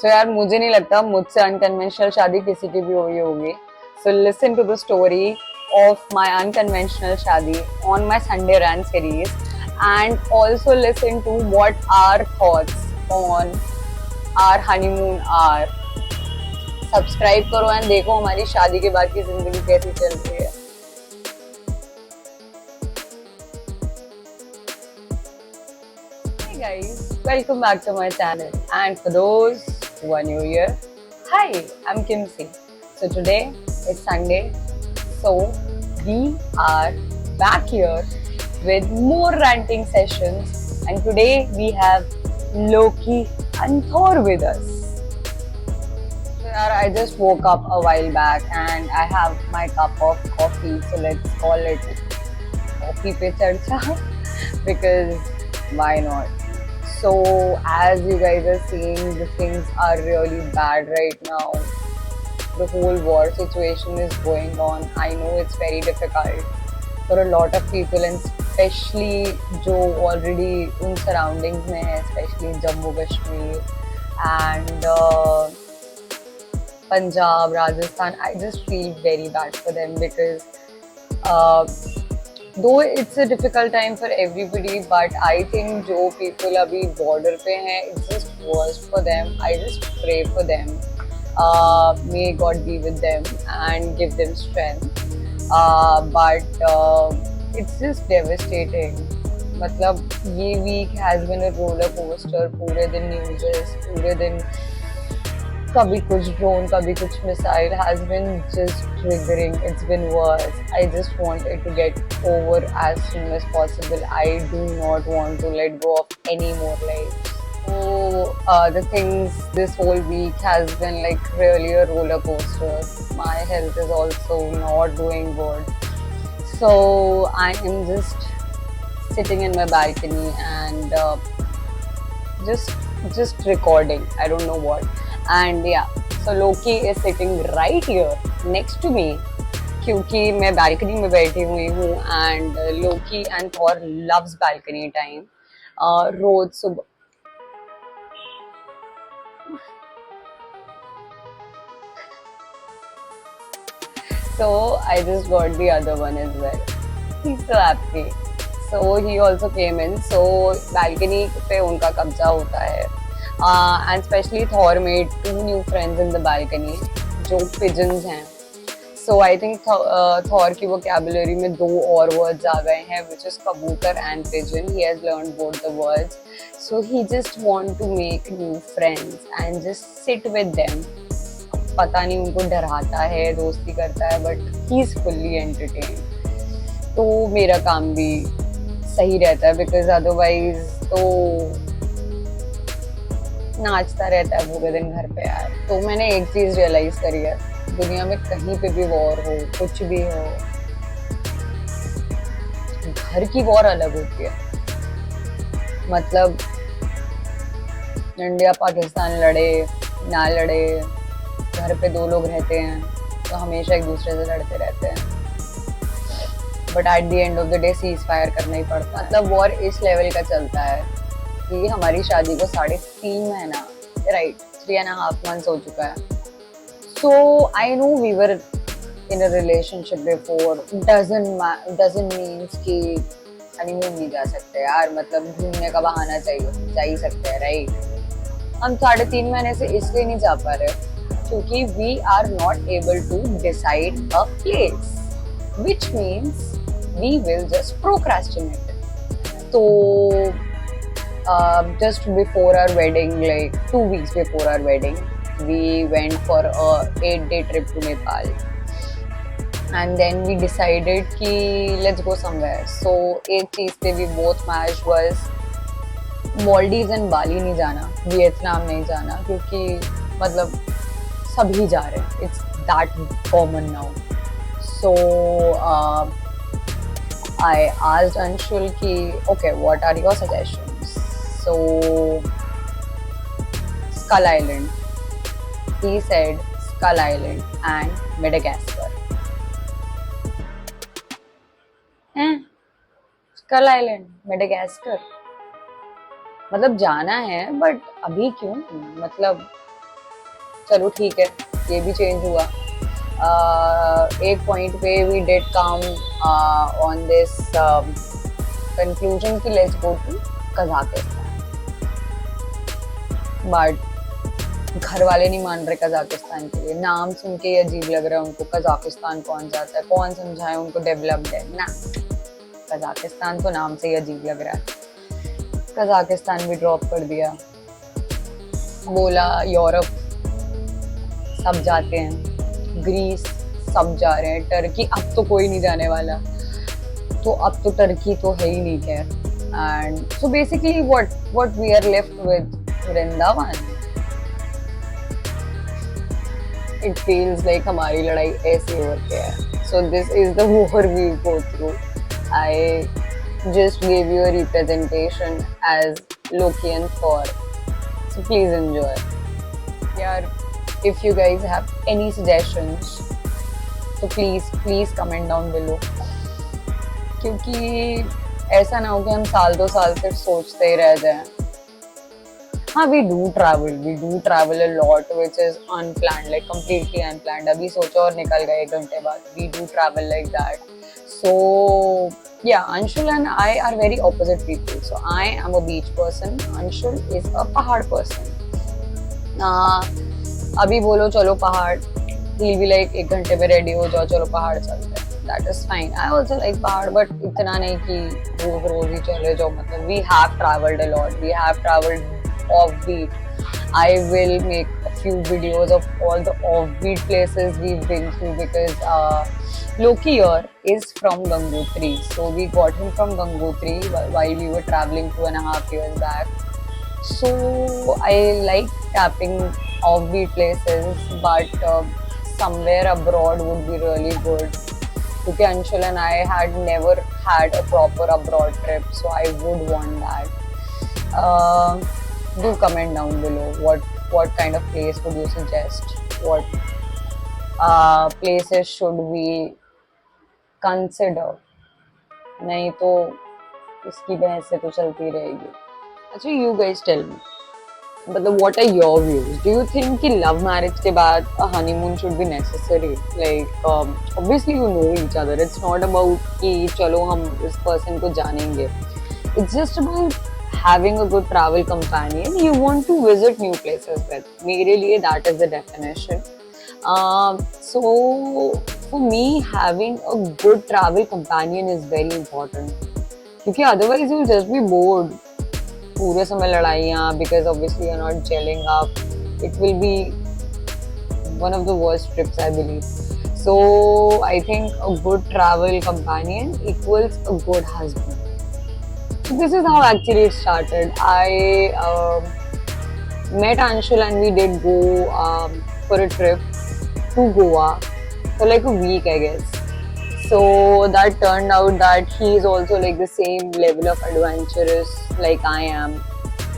सो यार मुझे नहीं लगता मुझसे अनकन्वेंशनल शादी किसी की भी हुई होगी. So listen to the story of my unconventional shadi on my Sunday Run series, and also listen to what our thoughts on our honeymoon are. Subscribe करो एंड देखो हमारी शादी के बाद की जिंदगी कैसी चल रही है. Hey guys, welcome back to my channel, and for those who are new here, hi, I'm Kimsey. So today it's Sunday, so we are back here with more ranting sessions, and today we have Loki and Thor with us. So yaar, I just woke up a while back and I have my cup of coffee, so let's call it coffee pe charcha because why not? So, as you guys are seeing, the things are really bad right now. The whole war situation is going on. I know it's very difficult for a lot of people, and especially जो already उन surroundings में है, especially Jammu Kashmir and Punjab, Rajasthan. I just feel very bad for them because uh, though it's a difficult time for everybody, but I think जो people अभी border पे हैं, it's just worst for them. I just pray for them. May God be with them and give them strength. But it's just devastating. मतलब ये week has been a roller coaster. पूरे दिन news, पूरे दिन कभी कुछ ड्रोन कभी कुछ missile has been just triggering. It's been worse. I just want it to get over as soon as possible. I do not want to let go of any more lives. So the things this whole week has been like really a roller coaster. My health is also not doing good. So I am just sitting in my balcony and just recording. I don't know what. And yeah, so Loki is sitting right here next to me क्योंकि मैं balcony में बैठी हुई हूँ and Loki and Thor loves balcony time. रोज सुबह so I just got the other one as well. He's so happy. So he also came in. So balcony पे उनका कब्जा होता है. And especially Thor made 2 new friends in the balcony जो pigeons हैं. So I think Thor की vocabulary में 2 और words आ गए हैं, which is kabootar and pigeon. He has learned both the words. So he just want to make new friends and just sit with them. पता नहीं उनको डराता है, दोस्ती करता है, but he is fully entertained. तो मेरा काम भी सही रहता है because otherwise तो नाचता रहता है पूरे दिन घर पे यार. तो मैंने एक चीज रियलाइज करी है, दुनिया में कहीं पे भी वॉर हो, कुछ भी हो, घर की वॉर अलग होती है. मतलब इंडिया पाकिस्तान लड़े ना लड़े, घर पे 2 लोग रहते हैं तो हमेशा एक दूसरे से लड़ते रहते हैं. But at the end of the day cease fire करना ही पड़ता है. मतलब वॉर इस लेवल का चलता है कि हमारी शादी को 3.5 महीना, राइट, 3.5 months हो चुका है. So I know we were in a relationship before. Doesn't means कि हनीमून नहीं जा सकते यार. मतलब घूमने का बहाना चाहिए, जा ही सकते हैं, राइट. हम 3.5 महीने से इसलिए नहीं जा पा रहे क्योंकि we are not able to decide a place, which means we will just procrastinate. So just before our wedding, like 2 weeks before our wedding, we went for a 8-day trip to Nepal, and then we decided कि let's go somewhere. So एक चीज पे we both matched was Maldives and Bali नहीं जाना, Vietnam नहीं जाना, क्योंकि मतलब सभी जा रहे हैं. It's that common now. So I asked Anshul ki, okay, what are your suggestions? So Skull Island. He said Skull Island and Madagascar. Skull Island, Madagascar. मतलब जाना है, but अभी क्यों? मतलब चलो ठीक है, ये भी चेंज हुआ। एक पॉइंट पे we did come on this conclusion कि let's go to Kazakhstan, but घर वाले नहीं मान रहे कजाकिस्तान के लिए। नाम सुन के अजीब लग रहा है उनको, कजाकिस्तान कौन जाता है, कौन समझाए उनको डेवलप्ड है ना। कजाकिस्तान तो नाम से ही अजीब लग रहा है। कजाकिस्तान भी ड्रॉप कर दिया, बोला यूरोप सब जाते हैं, ग्रीस सब जा रहे हैं, टर्की अब तो कोई नहीं जाने वाला, तो अब तो टर्की तो है ही नहीं है। And so basically what we are left with Vrindavan. It feels like हमारी लड़ाई ऐसी होती है। So this is the war we go through. I just give you a representation as Lokian for, so please enjoy. यार, if you guys have any suggestions, तो please comment down below, क्योंकि ऐसा ना हो कि हम साल 2 साल सिर्फ सोचते ही रह जाएं। हाँ, we do travel a lot which is unplanned, like completely unplanned. अभी सोचो और निकल गए 1 घंटे बाद। We do travel like that. So yeah, Anshul and I are very opposite people. So I am a beach person, Anshul is a पहाड़ person. अभी बोलो चलो पहाड़, he'll be like 1 घंटे में रेडी हो जाओ, चलो पहाड़ चलते हैं। That is fine. I also like पहाड़, but इतना नहीं कि रोज ही चले जाओ। मतलब we have traveled a lot. We have traveled offbeat. I will make a few videos of all the offbeat places we've been through, because Loki here is from Gangotri. So we got him from Gangotri while we were traveling 2.5 years back. So I like tapping offbeat places, but somewhere abroad would be really good. Because Anshul and I had never had a proper abroad trip, so I would want that. Do comment down below what kind of place would you suggest, what places should we consider। नहीं तो इसकी बहस से तो चलती रहेगी। अच्छा, you guys tell me, मतलब what are your views? Do you think कि love marriage के बाद a honeymoon should be necessary? Like obviously you know each other. It's not about कि चलो हम इस person को जानेंगे. It's just about having a good travel companion you want to visit new places with. मेरे लिए that is the definition. So for me, having a good travel companion is very important, क्योंकि otherwise you'll just be bored. पूरे समय लड़ाइयाँ, because obviously you're not gelling up. It will be one of the worst trips, I believe. So I think a good travel companion equals a good husband. So this is how actually it started. I met Anshul and we did go for a trip to Goa for like a week, I guess. So that turned out that he is also like the same level of adventurous like I am.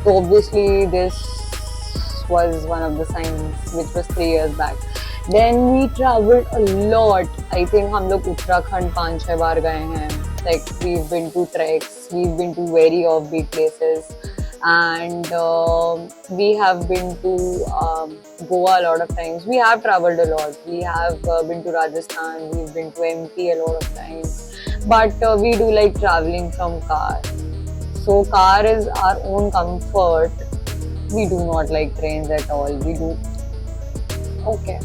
So obviously this was one of the signs, which was 3 years back. Then we traveled a lot. I think हम लोग उत्तराखंड 5-6 बार गए हैं. Like we've been to treks, we've been to very offbeat places, and we have been to Goa a lot of times. We have traveled a lot. We have been to Rajasthan, we've been to MP a lot of times. But we do like traveling from car. So car is our own comfort. We do not like trains at all. We do. Okay.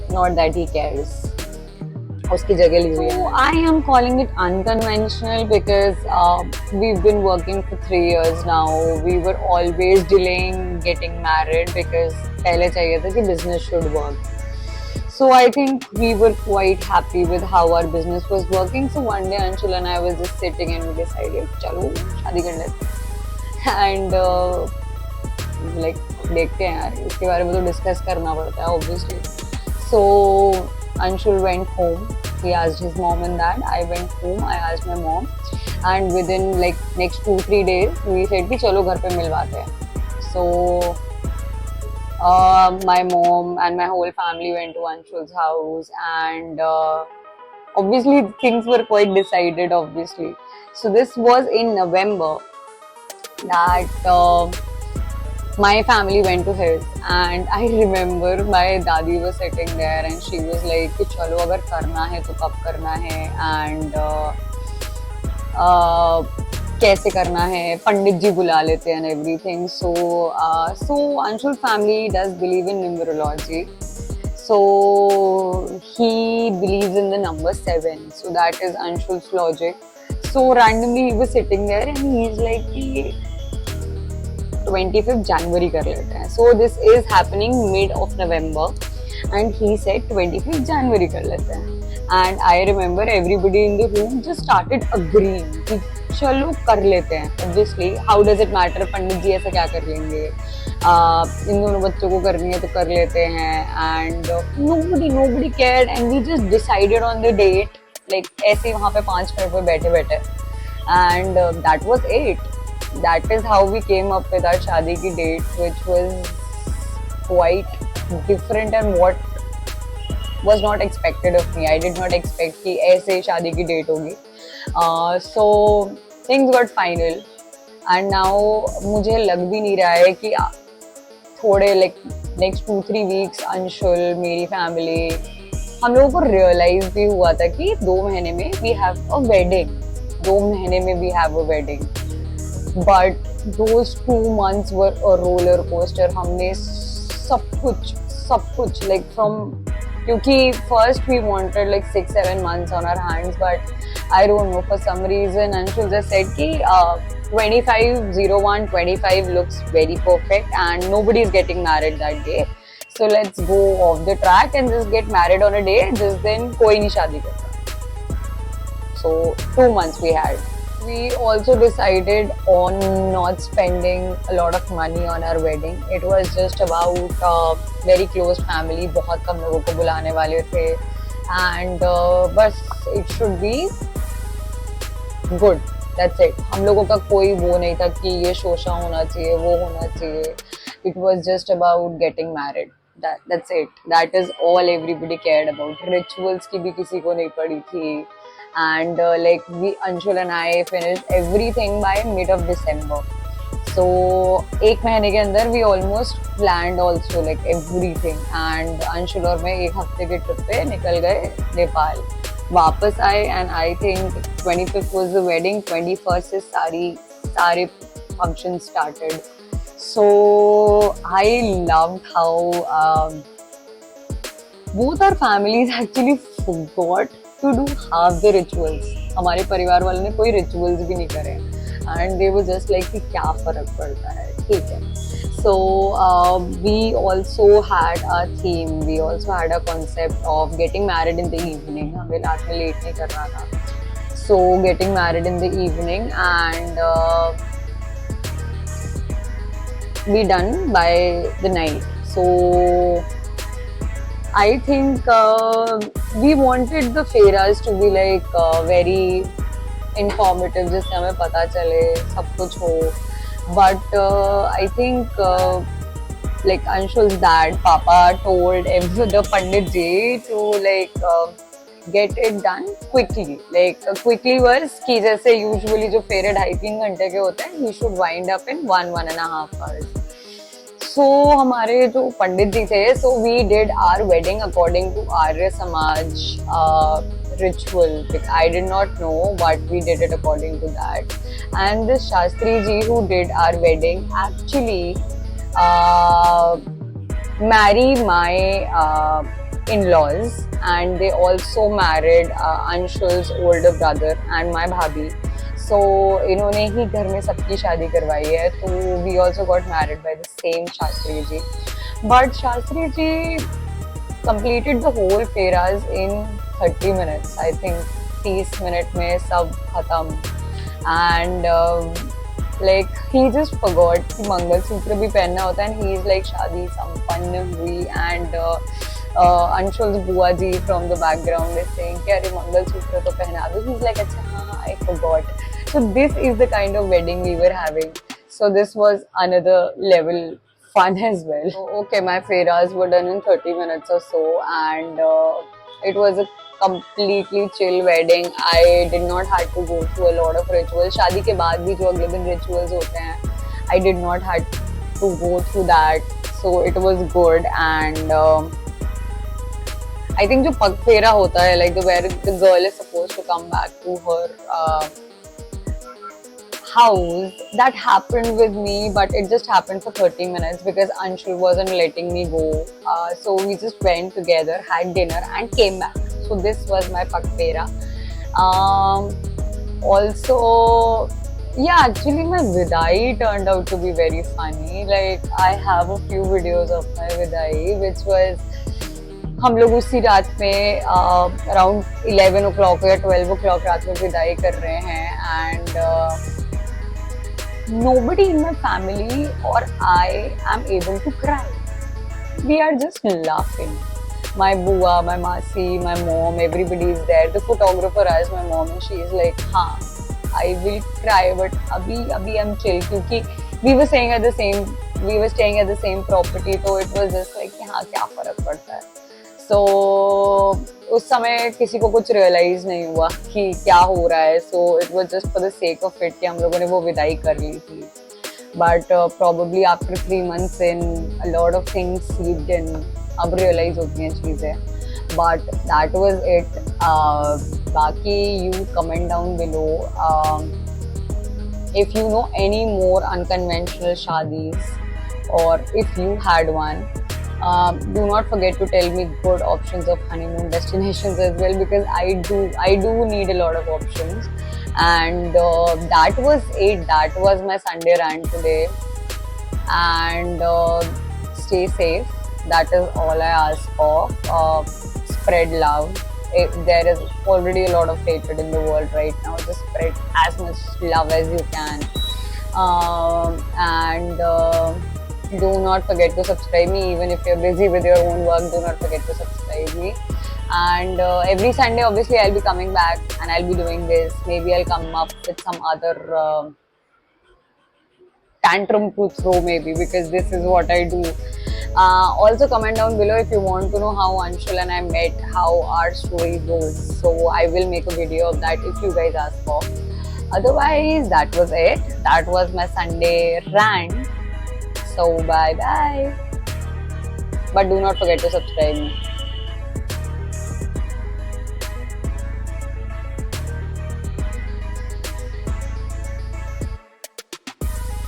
Not that he cares. उसकी जगह ली हुई है। So I am calling it unconventional because we've been working for 3 years now. We were always delaying getting married because पहले चाहिए था कि business should work. So I think we were quite happy with how our business was working. So one day Anshul and I was just sitting and we decided चलो शादी कर लेते हैं। And like देखते हैं यार, इसके बारे में तो डिस्कस करना पड़ता है obviously. So Anshul went home. He asked his mom and dad. I went home. I asked my mom, and within like next 2-3 days, we said कि चलो घर पे मिलवाते हैं. So my mom and my whole family went to Anshul's house, and obviously things were quite decided. Obviously, so this was in November that my family went to his, and I remember my dadi was sitting there and she was like कि चलो अगर करना है तो कब करना है, and कैसे करना है, पंडित जी बुला लेते हैं and everything. So Anshul family does believe in numerology. So he believes in the number 7. So that is Anshul's logic. So randomly he was sitting there and he's like कि 25th January कर लेते हैं. So this is happening mid of November and he said 25th January कर लेते हैं. And I remember everybody in the room just started agreeing कि चलो कर लेते हैं. Obviously, how does it matter? पंडित जी ऐसा क्या कर लेंगे? इन दोनों बच्चों को करनी है तो कर लेते हैं. And nobody cared and we just decided on the date. Like ऐसे वहाँ पे 5 मिनट पे बैठे and that was it. That is how we came up with our शादी की date, which was quite different and what was not expected of me. I did not expect कि ऐसे शादी की date होगी. So things got final and now मुझे लग भी नहीं रहा है कि थोड़े like next 2-3 weeks अंशुल, मेरी family, हम लोगों को realize भी हुआ था कि 2 महीने में we have a wedding. 2 महीने में we have a wedding. But those 2 months were a roller coaster. हमने सब कुछ like from, क्योंकि first we wanted like 6-7 months on our hands, but I don't know, for some reason Anshul just said कि 25 looks very perfect and nobody is getting married that day, so let's go off the track and just get married on a day जिस दिन कोई नहीं शादी करता. So 2 months we had. We also decided on not spending a lot of money on our wedding. It was just about very close family. बहुत कम लोगों को बुलाने वाले थे and बस it should be good. That's it. हम लोगों का कोई वो नहीं था कि ये शोशा होना चाहिए, वो होना चाहिए. It was just about getting married. That's it. That is all everybody cared about. Rituals की भी किसी को नहीं पड़ी थी. And like Anshul and I finished everything by mid of December. So 1 महीने के अंदर we almost planned also like everything. And Anshul और मैं 1 हफ्ते के ट्रिप पे निकल गए नेपाल. वापस आए and I think 25th was the wedding. 21st से सारे functions started. So I loved how both our families actually forgot to do half the rituals. हमारे परिवार वालों ने कोई rituals भी नहीं करे and they were just like कि क्या फर्क पड़ता है, ठीक है. So we also had a theme, we also had a concept of getting married in the evening. हमें रात में late नहीं करना था. So getting married in the evening and be done by the night. So I think we wanted the fairas to be like very informative, जिससे हमें पता चले सब कुछ हो. But I think like Anshul's dad, Papa told the Pandit ji to like get it done quickly. Like quickly was कि जैसे usually जो फेरे 2.5-3 घंटे के होते हैं, he should wind up in 1-1.5 hours. So हमारे जो पंडित जी थे, so we did our wedding according to Arya Samaj ritual. I did not know, but we did it according to that. And this Shastri ji who did our wedding actually married my in-laws, and they also married Anshul's older brother and my bhabhi. So इन्होंने ही घर में सबकी शादी करवाई है. तो we also got married by the same Shastri ji. But Shastri ji completed the whole fairas in 30 minutes. I think 30 minute में सब खत्म. And like he just forgot कि मंगलसूत्र भी पहनना होता है. And he is like शादी संपन्न हुई. And Anshul's बुआ जी from the background is saying कि अरे मंगलसूत्र तो पहना दो. He's like अच्छा हाँ I forgot. So this is the kind of wedding we were having. So this was another level fun as well. So, okay, my fairas were done in 30 minutes or so, and it was a completely chill wedding. I did not have to go through a lot of rituals. शादी के बाद भी जो अगले दिन rituals होते हैं, I did not have to go through that. So it was good. And I think जो पग फेरा होता है, like where the girl is supposed to come back to her house, that happened with me, but it just happened for 30 minutes because Anshul wasn't letting me go. So we just went together, had dinner, and came back. So this was my Pakpera. Also, yeah, actually my Vidai turned out to be very funny. Like, I have a few videos of my Vidai, which was हम लोग उसी रात में around 11 o'clock या 12 o'clock रात में विदाई कर रहे हैं. And nobody in my family or I am able to cry. We are just laughing. My bua, my masi, my mom, everybody is there. The photographer asked my mom and she is like, हाँ, I will cry, but abhi I'm chill क्योंकि we were staying at the same property, so it was just like कि हाँ क्या फर्क पड़ता है. So उस समय किसी को कुछ रियलाइज नहीं हुआ कि क्या हो रहा है. So it was just for the sake of it कि हम लोगों ने वो विदाई कर ली थी. But probably after 3 months in a lot of things seeped in. अब रियलाइज होती हैं चीज़ें. But that was it. बाकी you comment down below if you know any more unconventional shadis, or if you had one. Do not forget to tell me good options of honeymoon destinations as well, because I do need a lot of options. And that was it. That was my Sunday rant today. And stay safe. That is all I ask for. Spread love. There is already a lot of hatred in the world right now. Just spread as much love as you can. And do not forget to subscribe me. Even if you're busy with your own work, do not forget to subscribe me. And every Sunday obviously I'll be coming back and I'll be doing this. Maybe I'll come up with some other tantrum to throw, maybe, because this is what I do. Also comment down below if you want to know how Anshul and I met, how our story goes. So I will make a video of that if you guys ask for. Otherwise, that was it. That was my Sunday rant. So bye bye. But do not forget to subscribe me.